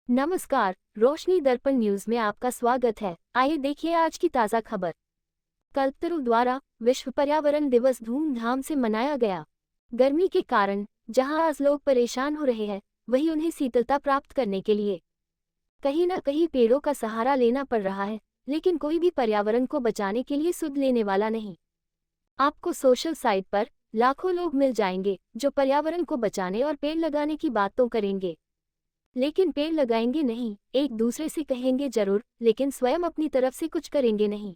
नमस्कार, रोशनी दर्पण न्यूज में आपका स्वागत है। आइए देखिए आज की ताज़ा खबर। कल्पतरु द्वारा विश्व पर्यावरण दिवस धूमधाम से मनाया गया। गर्मी के कारण जहां आज लोग परेशान हो रहे हैं, वहीं उन्हें शीतलता प्राप्त करने के लिए कहीं न कहीं पेड़ों का सहारा लेना पड़ रहा है, लेकिन कोई भी पर्यावरण को बचाने के लिए सुध लेने वाला नहीं। आपको सोशल साइट पर लाखों लोग मिल जाएंगे जो पर्यावरण को बचाने और पेड़ लगाने की बातों करेंगे, लेकिन पेड़ लगाएंगे नहीं। एक दूसरे से कहेंगे जरूर, लेकिन स्वयं अपनी तरफ से कुछ करेंगे नहीं।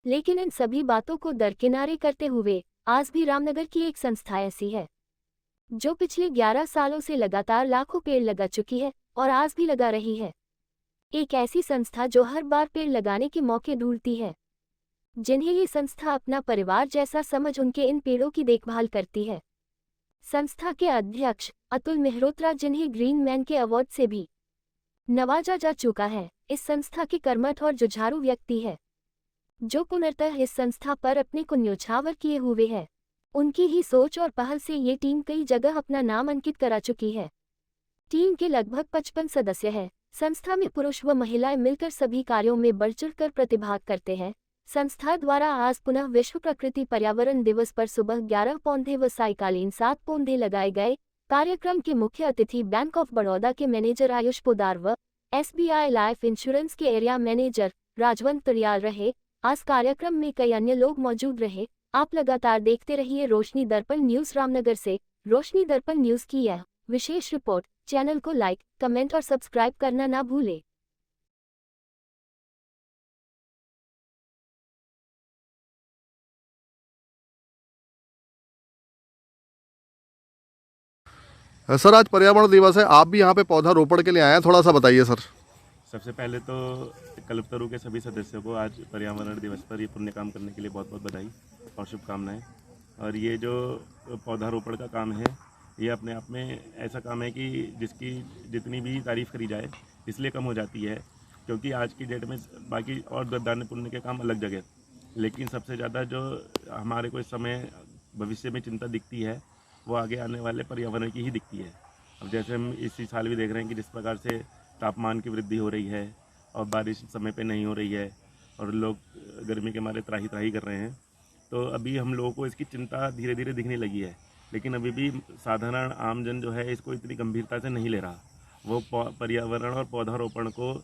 लेकिन इन सभी बातों को दरकिनारे करते हुए आज भी रामनगर की एक संस्था ऐसी है जो पिछले 11 सालों से लगातार लाखों पेड़ लगा चुकी है और आज भी लगा रही है। एक ऐसी संस्था जो हर बार पेड़ लगाने के मौके ढूंढती है, जिन्हें ये संस्था अपना परिवार जैसा समझ उनके इन पेड़ों की देखभाल करती है। संस्था के अध्यक्ष अतुल मेहरोत्रा, जिन्हें ग्रीन मैन के अवार्ड से भी नवाजा जा चुका है, इस संस्था के कर्मठ और जुझारू व्यक्ति है जो पुनर्तः इस संस्था पर अपने को न्योछावर किए हुए है। उनकी ही सोच और पहल से ये टीम कई जगह अपना नाम अंकित करा चुकी है। टीम के लगभग 55 सदस्य हैं। संस्था में पुरुष व महिलाएं मिलकर सभी कार्यों में बढ़-चढ़ कर प्रतिभाग करते हैं। संस्था द्वारा आज पुनः विश्व प्रकृति पर्यावरण दिवस पर सुबह 11 पौधे व सायकालीन 7 पौधे लगाए गए। कार्यक्रम के मुख्य अतिथि बैंक ऑफ बड़ौदा के मैनेजर आयुष पोदार व SBI लाइफ इंश्योरेंस के एरिया मैनेजर राजवंत तरियाल रहे। आज कार्यक्रम में कई अन्य लोग मौजूद रहे। आप लगातार देखते रहिए रोशनी दर्पण न्यूज रामनगर से। रोशनी दर्पण न्यूज की यह विशेष रिपोर्ट। चैनल को लाइक, कमेंट और सब्सक्राइब करना ना भूलें। सर, आज पर्यावरण दिवस है, आप भी यहाँ पे पौधा रोपण के लिए आए हैं, थोड़ा सा बताइए सर। सबसे पहले तो कल्पतरु के सभी सदस्यों को आज पर्यावरण दिवस पर ये पुण्य काम करने के लिए बहुत बहुत बधाई और शुभकामनाएं। और ये जो पौधारोपण का काम है, ये अपने आप में ऐसा काम है कि जिसकी जितनी भी तारीफ़ करी जाए इसलिए कम हो जाती है, क्योंकि आज की डेट में बाकी और दान पुण्य के काम अलग जगह, लेकिन सबसे ज़्यादा जो हमारे को इस समय भविष्य में चिंता दिखती है वो आगे आने वाले पर्यावरण की ही दिखती है। अब जैसे हम इसी साल भी देख रहे हैं कि जिस प्रकार से तापमान की वृद्धि हो रही है और बारिश समय पे नहीं हो रही है और लोग गर्मी के मारे त्राही त्राही कर रहे हैं, तो अभी हम लोगों को इसकी चिंता धीरे धीरे दिखने लगी है। लेकिन अभी भी साधारण आमजन जो है इसको इतनी गंभीरता से नहीं ले रहा। वो पर्यावरण और पौधारोपण को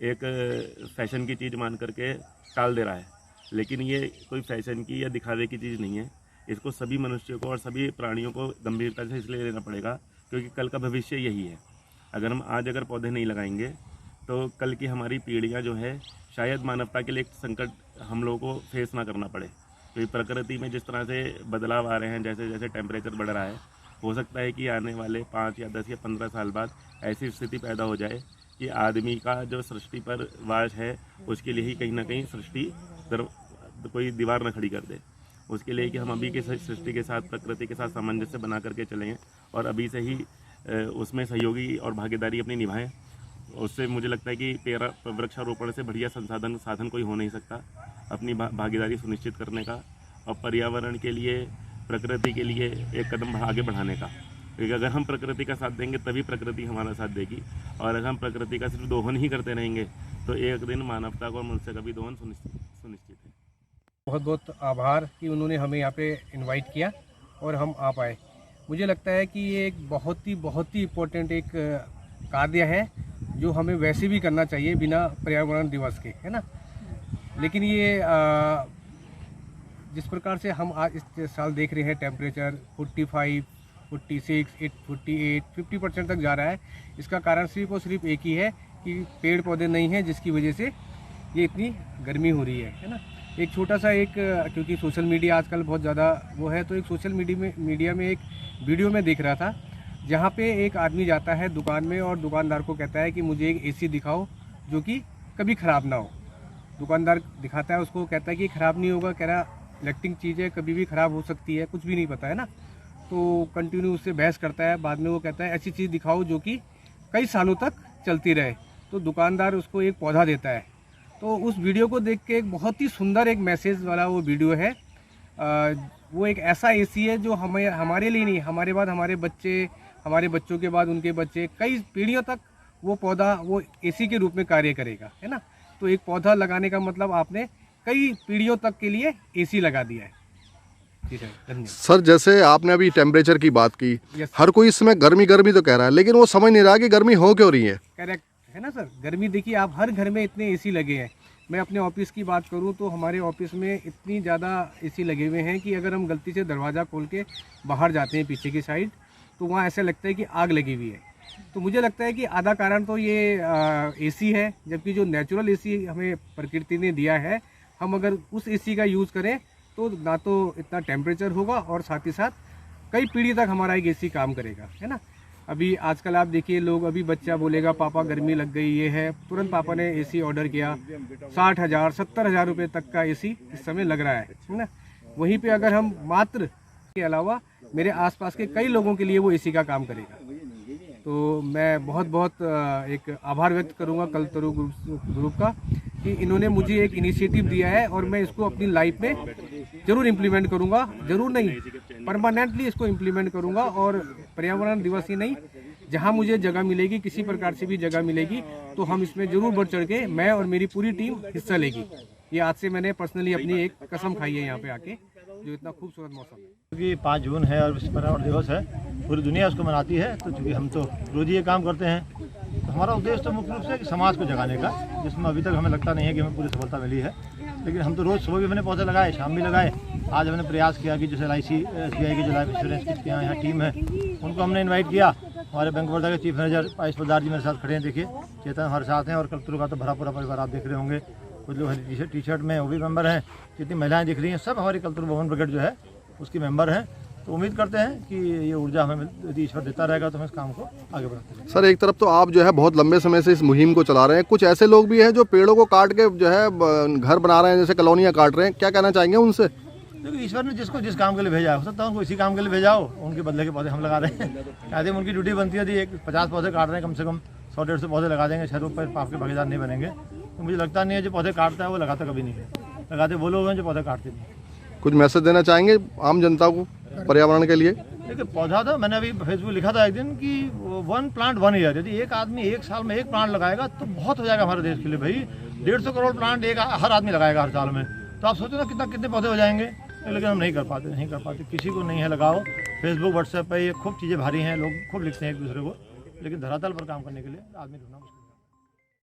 एक फैशन की चीज़ मान करके टाल दे रहा है, लेकिन ये कोई फैशन की या दिखावे की चीज़ नहीं है। इसको सभी मनुष्यों को और सभी प्राणियों को गंभीरता से इसलिए लेना पड़ेगा क्योंकि कल का भविष्य यही है। अगर हम आज अगर पौधे नहीं लगाएंगे तो कल की हमारी पीढ़ियां जो है शायद मानवता के लिए एक संकट हम लोगों को फेस ना करना पड़े। क्योंकि प्रकृति में जिस तरह से बदलाव आ रहे हैं, जैसे जैसे टेम्परेचर बढ़ रहा है, हो सकता है कि आने वाले 5 या 10 या 15 साल बाद ऐसी स्थिति पैदा हो जाए कि आदमी का जो सृष्टि पर वास है उसके लिए ही कहीं ना कहीं सृष्टि कोई दीवार न खड़ी कर दे। उसके लिए कि हम अभी के सृष्टि के साथ, प्रकृति के साथ सामंजस्य बना करके चलें और अभी से ही उसमें सहयोगी और भागीदारी अपनी निभाएं। उससे मुझे लगता है कि वृक्षारोपण से बढ़िया साधन कोई हो नहीं सकता अपनी भागीदारी सुनिश्चित करने का और पर्यावरण के लिए, प्रकृति के लिए एक कदम आगे बढ़ाने का। क्योंकि अगर हम प्रकृति का साथ देंगे तभी प्रकृति हमारा साथ देगी, और अगर हम प्रकृति का सिर्फ दोहन ही करते रहेंगे तो एक दिन मानवता को और मनुष्य का भी दोहन सुनिश्चित है। बहुत बहुत आभार कि उन्होंने हमें यहाँ पे इनवाइट किया और हम आ पाए। मुझे लगता है कि ये एक बहुत ही इम्पोर्टेंट एक कार्य है जो हमें वैसे भी करना चाहिए बिना पर्यावरण दिवस के, है ना। लेकिन ये जिस प्रकार से हम आज इस साल देख रहे हैं टेम्परेचर 45, 46, 48, 50% तक जा रहा है, इसका कारण सिर्फ और सिर्फ एक ही है कि पेड़ पौधे नहीं हैं, जिसकी वजह से ये इतनी गर्मी हो रही है ना। एक छोटा सा क्योंकि सोशल मीडिया आजकल बहुत ज़्यादा वो है, तो एक सोशल मीडिया में एक वीडियो में देख रहा था जहाँ पे एक आदमी जाता है दुकान में और दुकानदार को कहता है कि मुझे एक AC दिखाओ जो कि कभी ख़राब ना हो। दुकानदार दिखाता है उसको, कहता है कि ख़राब नहीं होगा, कह रहा इलेक्ट्रिक चीज़ है, कभी भी ख़राब हो सकती है, कुछ भी नहीं पता है ना। तो कंटिन्यू उससे बहस करता है। बाद में वो कहता है ऐसी चीज़ दिखाओ जो कि कई सालों तक चलती रहे। तो दुकानदार उसको एक पौधा देता है। तो उस वीडियो को देख के एक बहुत ही सुंदर एक मैसेज वाला वो वीडियो है। वो एक ऐसा AC है जो हमारे लिए नहीं, हमारे बाद हमारे बच्चे, हमारे बच्चों के बाद उनके बच्चे, कई पीढ़ियों तक वो पौधा वो एसी के रूप में कार्य करेगा, है ना। तो एक पौधा लगाने का मतलब आपने कई पीढ़ियों तक के लिए एसी लगा दिया है। जी सर, धन्यवाद। सर जैसे आपने अभी टेम्परेचर की बात की, यस हर कोई इसमें गर्मी गर्मी तो कह रहा है, लेकिन वो समझ नहीं रहा कि गर्मी हो क्यों रही है। करेक्ट है ना सर। गर्मी देखिए, आप हर घर में इतने एसी लगे हैं। मैं अपने ऑफिस की बात करूं तो हमारे ऑफिस में इतनी ज़्यादा एसी लगे हुए हैं कि अगर हम गलती से दरवाज़ा खोल के बाहर जाते हैं पीछे की साइड, तो वहाँ ऐसा लगता है कि आग लगी हुई है। तो मुझे लगता है कि आधा कारण तो ये एसी है, जबकि जो नेचुरल एसी हमें प्रकृति ने दिया है, हम अगर उस एसी का यूज़ करें तो ना तो इतना टेम्परेचर होगा और साथ ही साथ कई पीढ़ी तक हमारा एक एसी काम करेगा, है ना। अभी आजकल आप देखिए, लोग अभी बच्चा बोलेगा पापा गर्मी लग गई, ये है, तुरंत पापा ने एसी ऑर्डर किया। 60,000 70,000 रुपये तक का एसी इस समय लग रहा है ना। वहीं पे अगर हम मात्र के अलावा मेरे आसपास के कई लोगों के लिए वो एसी का काम करेगा। तो मैं बहुत बहुत एक आभार व्यक्त करूंगा कल्पतरू ग्रुप का कि इन्होंने मुझे एक इनिशिएटिव दिया है और मैं इसको अपनी लाइफ में ज़रूर इम्प्लीमेंट करूंगा। ज़रूर नहीं, परमानेंटली इसको इम्प्लीमेंट करूंगा। और पर्यावरण दिवस ही नहीं, जहां मुझे जगह मिलेगी, किसी प्रकार से भी जगह मिलेगी, तो हम इसमें ज़रूर बढ़ चढ़ के, मैं और मेरी पूरी टीम हिस्सा लेगी। ये आज से मैंने पर्सनली अपनी एक कसम खाई है यहाँ पे आके, जो इतना खूबसूरत मौसम है। क्योंकि 5 जून है और विश्व पर्यावरण दिवस है, पूरी दुनिया उसको मनाती है। तो चूँकि हम तो रोज ही ये काम करते हैं, तो हमारा उद्देश्य तो मुख्य रूप से कि समाज को जगाने का, जिसमें अभी तक हमें लगता नहीं है कि हमें पूरी सफलता मिली है। लेकिन हम तो रोज़ सुबह भी मैंने पौधे लगाए, शाम भी लगाए। आज हमने प्रयास किया कि जैसे LIC SBI की जो लाइफ इंश्योरेंस की यहाँ टीम है, उनको हमने इन्वाइट किया। हमारे बैंक ऑफ बड़ौदा के चीफ मैनेजर आयुष प्रधान जी मेरे साथ खड़े हैं, देखिए चेतन हमारे साथ हैं। और कल्पतरू का तो भरा पूरा परिवार आप देख रहे होंगे। कुछ लोग हरी टी शर्ट में वो भी मेंबर हैं, जितनी महिलाएं दिख रही हैं सब हमारी कल्पतरू भवन ब्रिगेड जो है उसकी मेंबर हैं। तो उम्मीद करते हैं कि ये ऊर्जा हमें यदि ईश्वर देता रहेगा तो हम इस काम को आगे बढ़ाते रहेंगे। सर एक तरफ तो आप जो है बहुत लंबे समय से इस मुहिम को चला रहे हैं, कुछ ऐसे लोग भी हैं जो पेड़ों को काट के जो है घर बना रहे हैं, जैसे कॉलोनियाँ काट रहे हैं, क्या कहना चाहेंगे उनसे? देखिए, ईश्वर ने जिसको जिस काम के लिए भेजा है, हो सकता है उनको इसी काम के लिए भेजा हो, उनके बदले के पौधे हम लगा रहे हैं। कहते हैं उनकी ड्यूटी बनती है, यदि 50 पौधे काट रहे हैं, कम से कम 100-150 पौधे लगा देंगे, शहरों पर आपके भागीदार नहीं बनेंगे। तो मुझे लगता नहीं है जो पौधे काटता है वो लगाता कभी नहीं है, लगाते वो लोग हैं जो पौधे काटते नहीं। कुछ मैसेज देना चाहेंगे आम जनता को पर्यावरण के लिए? देखिए, पौधा था, मैंने अभी फेसबुक लिखा था एक दिन कि 1 प्लांट 1 ईयर, यदि एक आदमी एक साल में 1 प्लांट लगाएगा तो बहुत हो जाएगा हमारे देश के लिए। भाई 150 करोड़ प्लांट हर आदमी लगाएगा हर साल में, तो आप सोचो ना कितने पौधे हो जाएंगे। लेकिन हम नहीं कर पाते, किसी को नहीं है लगाओ। फेसबुक व्हाट्सएप पर ये खूब चीज़ें भारी हैं, लोग खूब लिखते हैं एक दूसरे को, लेकिन धरातल पर काम करने के लिए आदमी ढूंढना मुश्किल है।